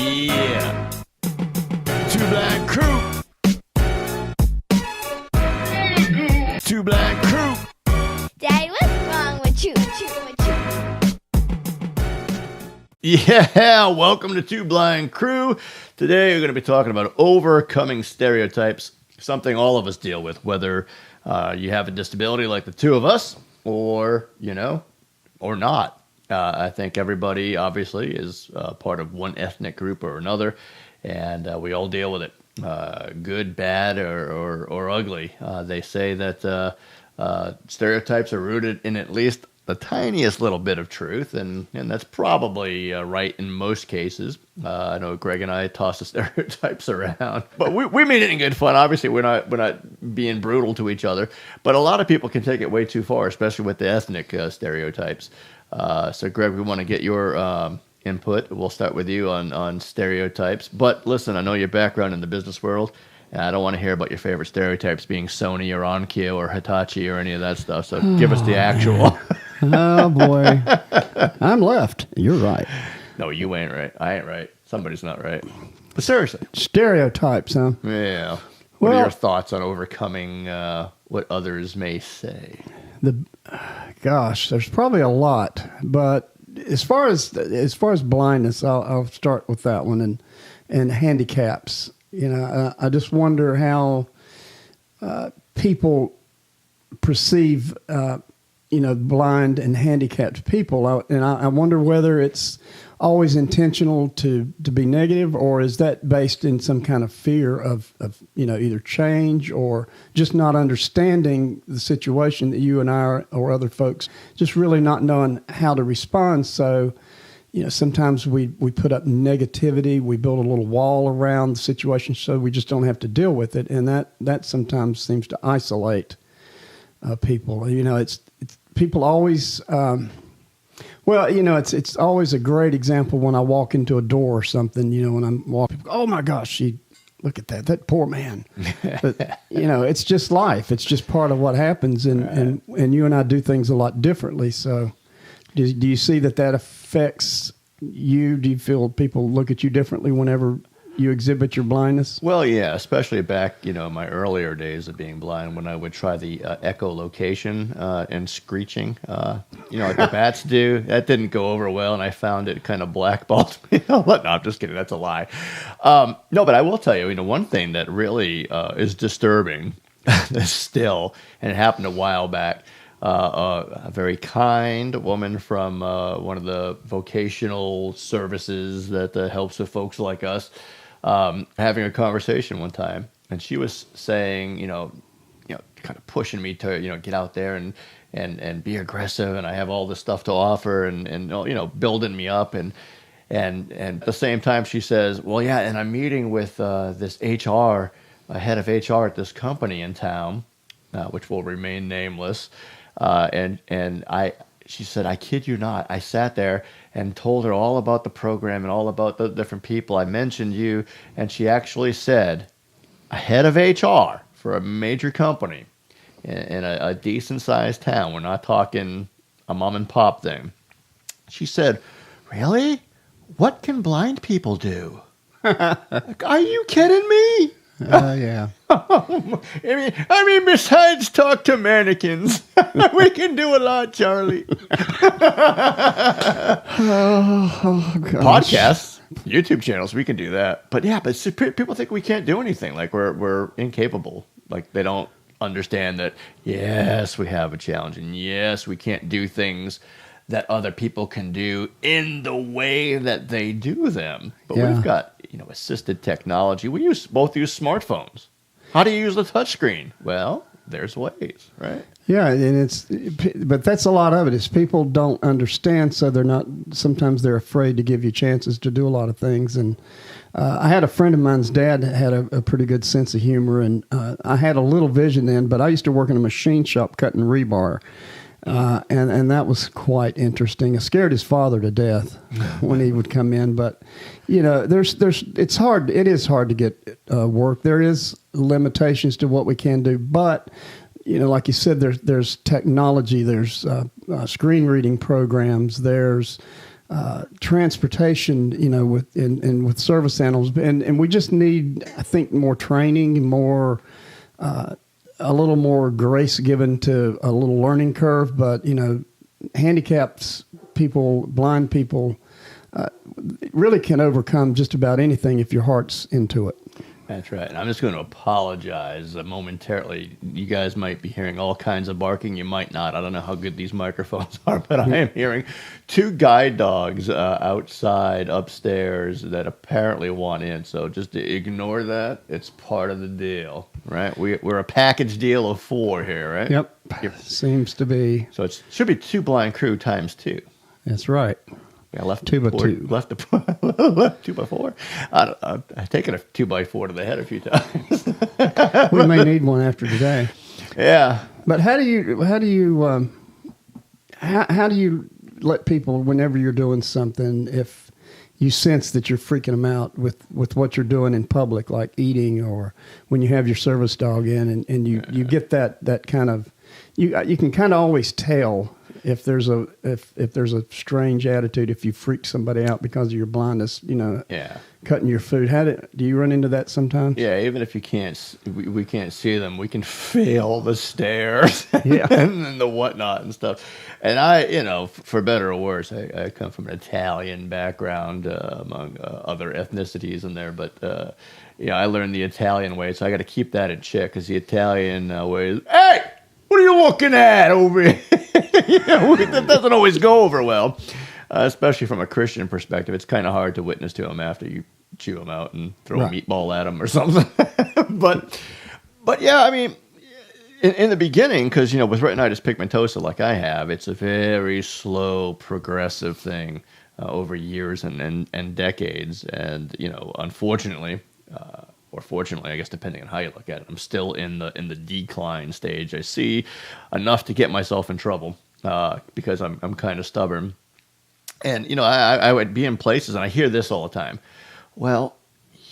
Yeah. Two Blind Crew. Two Blind Crew. Daddy, what's wrong with you? Yeah, welcome to Two Blind Crew. Today we're going to be talking about overcoming stereotypes, something all of us deal with, whether you have a disability like the two of us or, or not. I think everybody obviously is part of one ethnic group or another, and we all deal with it, good, bad, or ugly. They say that stereotypes are rooted in at least the tiniest little bit of truth, and that's probably right in most cases. I know Greg and I toss the stereotypes around, but we mean it in good fun. Obviously, we're not being brutal to each other, but a lot of people can take it way too far, especially with the ethnic stereotypes. So, Greg, we want to get your input. We'll start with you on stereotypes. But listen, I know your background in the business world, and I don't want to hear about your favorite stereotypes being Sony or Onkyo or Hitachi or any of that stuff. So give us the actual. Oh, boy. I'm left. You're right. No, you ain't right. I ain't right. Somebody's not right. But seriously. Stereotypes, huh? Yeah. What are your thoughts on overcoming what others may say? Gosh, there's probably a lot, but as far as blindness, I'll start with that one and handicaps. I just wonder how people perceive blind and handicapped people, and I wonder whether it's always intentional to be negative, or is that based in some kind of fear of either change or just not understanding the situation that you and I or other folks just really not knowing how to respond. So sometimes we put up negativity, we build a little wall around the situation so we just don't have to deal with it, and that sometimes seems to isolate people. It's people always. It's always a great example when I walk into a door or something, when I'm walking, oh my gosh, look at that poor man. But, it's just life. It's just part of what happens. And you and I do things a lot differently. So do you see that affects you? Do you feel people look at you differently whenever you exhibit your blindness? Well, yeah, especially back, my earlier days of being blind, when I would try the echolocation and screeching, like the bats do. That didn't go over well, and I found it kind of blackballed me. No, I'm just kidding. That's a lie. No, but I will tell you, one thing that really is disturbing still, and it happened a while back, a very kind woman from one of the vocational services that helps with folks like us, having a conversation one time, and she was saying, kind of pushing me to, get out there and be aggressive, and I have all this stuff to offer, and building me up, and at the same time she says, well, yeah, and I'm meeting with this HR, head of HR at this company in town, which will remain nameless, she said, I kid you not, I sat there and told her all about the program and all about the different people. I mentioned you, and she actually said, a head of HR for a major company in a decent-sized town. We're not talking a mom-and-pop thing. She said, really? What can blind people do? Are you kidding me? Yeah. I mean, besides talk to mannequins, we can do a lot, Charlie. Oh, gosh. Podcasts, YouTube channels, we can do that. But yeah, people think we can't do anything. Like we're incapable. Like they don't understand that, yes, we have a challenge, and yes, we can't do things that other people can do in the way that they do them. But we've got, assisted technology. We both use smartphones. How do you use the touchscreen? Well, there's ways, right? Yeah, but that's a lot of it. Is people don't understand, so sometimes they're afraid to give you chances to do a lot of things. And I had a friend of mine's dad that had a pretty good sense of humor, and I had a little vision then, but I used to work in a machine shop cutting rebar. And that was quite interesting. It scared his father to death when he would come in. But it's hard. It is hard to get work. There is limitations to what we can do. But like you said, there's technology. There's screen reading programs. There's transportation, with and with service animals, and we just need, I think, more training, more a little more grace given to a little learning curve. But handicapped people, blind people, really can overcome just about anything if your heart's into it. That's right. And I'm just going to apologize momentarily. You guys might be hearing all kinds of barking. You might not. I don't know how good these microphones are, but I am hearing 2 guide dogs outside upstairs that apparently want in. So just ignore that. It's part of the deal, right? We're a package deal of 4 here, right? Yep. Seems to be. So it should be 2 blind crew times 2. That's right. Yeah, left 2 by 2. Left 2 by 4. I've taken a 2 by 4 to the head a few times. We may need one after today. Yeah. But how do you let people, whenever you're doing something, if you sense that you're freaking them out with what you're doing in public, like eating, or when you have your service dog in, and you get that kind of, you can kind of always tell if there's a strange attitude, if you freak somebody out because of your blindness, cutting your food. Do you run into that sometimes? Yeah, even if we can't see them, we can feel the stares, yeah, and the whatnot and stuff. And I, for better or worse, I come from an Italian background among other ethnicities in there, but I learned the Italian way, so I got to keep that in check, because the Italian way is, hey, what are you looking at over here? That doesn't always go over well, especially from a Christian perspective. It's kind of hard to witness to them after you chew them out and throw a meatball at them or something. but yeah, I mean, in the beginning, because with retinitis pigmentosa like I have, it's a very slow, progressive thing over years and decades. And unfortunately, or fortunately, I guess, depending on how you look at it, I'm still in the decline stage. I see enough to get myself in trouble because I'm kind of stubborn. And I would be in places, and I hear this all the time. Well,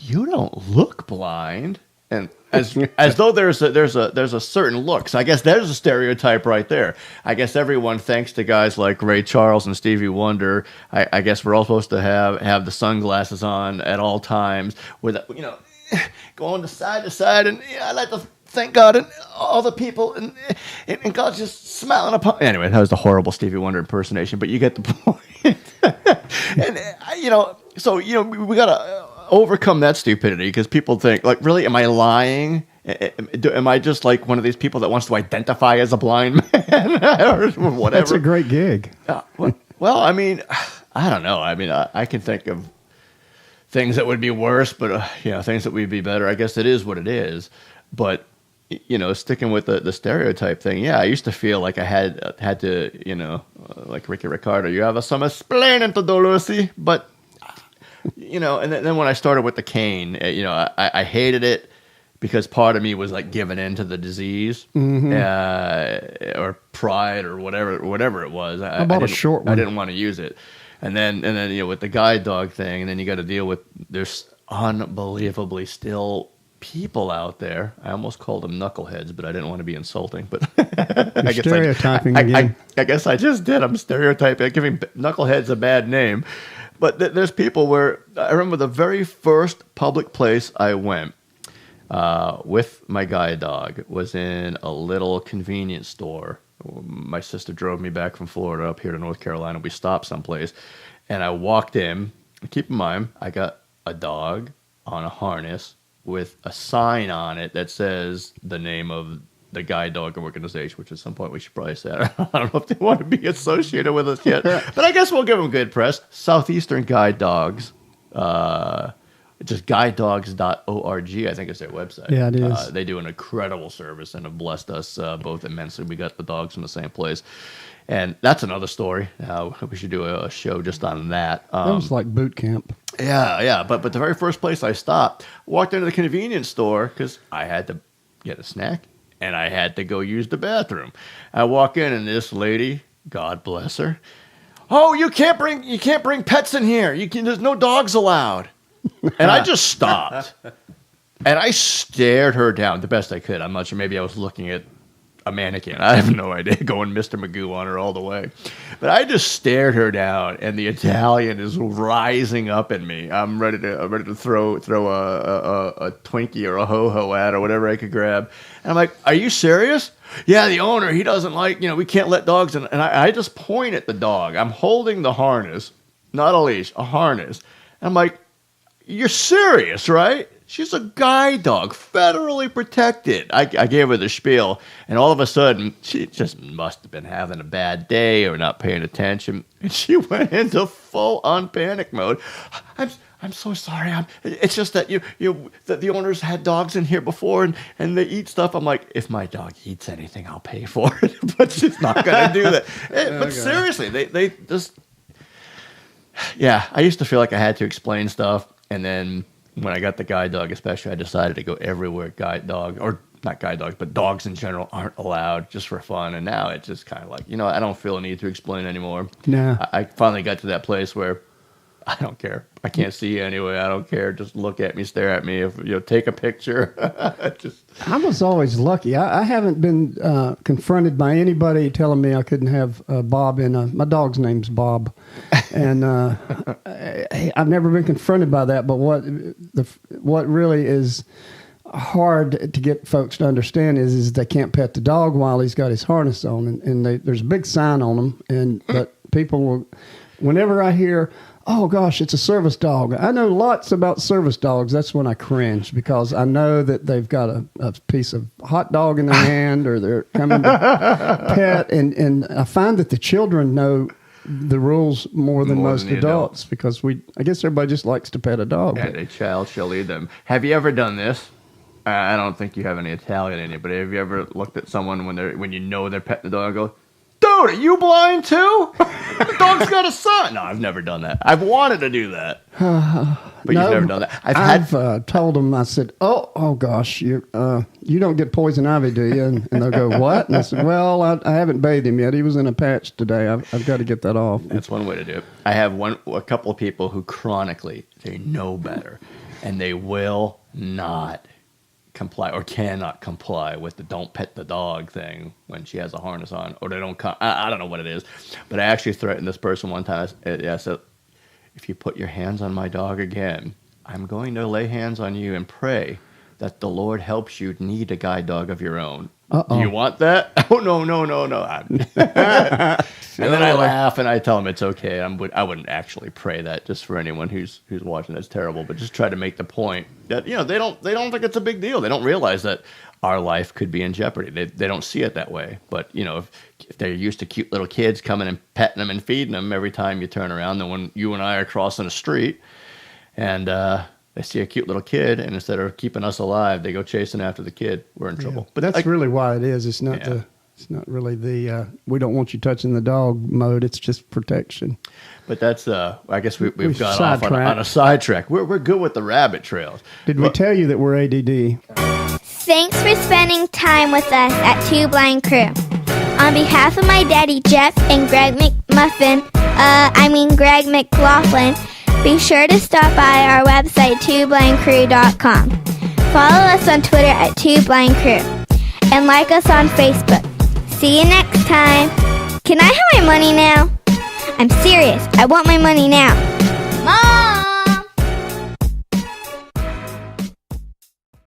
you don't look blind, and as though there's a certain look. So I guess there's a stereotype right there. I guess everyone, thanks to guys like Ray Charles and Stevie Wonder, I guess we're all supposed to have the sunglasses on at all times, with going to side, and I like to thank God and all the people, and God's just smiling upon. Anyway, that was the horrible Stevie Wonder impersonation, but you get the point. And so we gotta overcome that stupidity, because people think, like, really, am I lying? Am I just like one of these people that wants to identify as a blind man or whatever? That's a great gig. Well, I mean, I don't know. I mean, I can think of things that would be worse, but things that would be better. I guess it is what it is. But sticking with the stereotype thing, yeah, I used to feel like I had to, like Ricky Ricardo, you have some explaining to do, Lucy. But and then when I started with the cane, I hated it because part of me was like giving in to the disease, or pride, or whatever it was. I bought a short one. I didn't want to use it. And then with the guide dog thing, and then you got to deal with, there's unbelievably still people out there. I almost called them knuckleheads, but I didn't want to be insulting. But stereotyping again. I guess I just did. I'm stereotyping, giving knuckleheads a bad name. But there's people where, I remember the very first public place I went with my guide dog was in a little convenience store. My sister drove me back from Florida up here to North Carolina. We stopped someplace, and I walked in. Keep in mind, I got a dog on a harness with a sign on it that says the name of the guide dog organization, which at some point we should probably say, I don't know if they want to be associated with us yet, but I guess we'll give them good press. Southeastern Guide Dogs. Just guidedogs.org, I think is their website. Yeah, it is. They do an incredible service and have blessed us both immensely. We got the dogs from the same place. And that's another story. We should do a show just on that. That was like boot camp. Yeah. But the very first place I stopped, walked into the convenience store because I had to get a snack and I had to go use the bathroom. I walk in, and this lady, God bless her, oh, you can't bring pets in here. There's no dogs allowed. And I just stopped, and I stared her down the best I could. I'm not sure. Maybe I was looking at a mannequin. I have no idea, going Mr. Magoo on her all the way. But I just stared her down, and the Italian is rising up in me. I'm ready to throw a Twinkie or a ho-ho at, or whatever I could grab. And I'm like, are you serious? Yeah, the owner, he doesn't like, we can't let dogs in. And I just point at the dog. I'm holding the harness, not a leash, a harness. And I'm like, you're serious, right? She's a guide dog, federally protected. I gave her the spiel, and all of a sudden, she just must have been having a bad day or not paying attention, and she went into full-on panic mode. I'm so sorry. It's just that that the owners had dogs in here before, and they eat stuff. I'm like, if my dog eats anything, I'll pay for it. But she's not going to do that. But seriously, they just... Yeah, I used to feel like I had to explain stuff, and then when I got the guide dog especially, I decided to go everywhere guide dog, or not guide dogs, but dogs in general aren't allowed, just for fun. And now it's just kind of like, I don't feel a need to explain anymore. No. I finally got to that place where I don't care. I can't see you anyway. I don't care. Just look at me, stare at me. If take a picture. I was always lucky. I haven't been confronted by anybody telling me I couldn't have Bob in. My dog's name's Bob, and I've never been confronted by that. But what really is hard to get folks to understand is they can't pet the dog while he's got his harness on, and there's a big sign on him, but people will. Whenever I hear, oh gosh, it's a service dog, I know lots about service dogs. That's when I cringe, because I know that they've got a piece of hot dog in their hand, or they're coming to pet. And I find that the children know the rules more than most adults, because I guess everybody just likes to pet a dog. And a child shall lead them. Have you ever done this? I don't think you have any Italian in you, but have you ever looked at someone when they're petting the dog and go, dude, are you blind too? The dog's got a son. No, I've never done that. I've wanted to do that, but you've never done that. I've told them. I said, "Oh gosh, you don't get poison ivy, do you?" And they'll go, "What?" And I said, "Well, I haven't bathed him yet. He was in a patch today. I've got to get that off." That's one way to do it. I have a couple of people who chronically, they know better, and they will not comply or cannot comply with the don't pet the dog thing when she has a harness on, or they don't come. I don't know what it is, but I actually threatened this person one time. I said, if you put your hands on my dog again, I'm going to lay hands on you and pray that the Lord helps you need a guide dog of your own. Uh-oh. You want that? Oh, no. And then I laugh and I tell them it's okay. I wouldn't actually pray that, just for anyone who's watching. That's terrible. But just try to make the point that they don't think it's a big deal. They don't realize that our life could be in jeopardy. They don't see it that way. But if they're used to cute little kids coming and petting them and feeding them every time you turn around, then when you and I are crossing the street and they see a cute little kid, and instead of keeping us alive, they go chasing after the kid, we're in trouble. But that's really why it is. It's not it's not really the we don't want you touching the dog mode. It's just protection. But that's I guess we've got off on a sidetrack. We're good with the rabbit trails. Did we tell you that we're ADD? Thanks for spending time with us at Two Blind Crew. On behalf of my daddy Jeff and Greg Greg McLaughlin, be sure to stop by our website, twoblindcrew.com. Follow us on Twitter at twoblindcrew, and like us on Facebook. See you next time. Can I have my money now? I'm serious. I want my money now. Mom!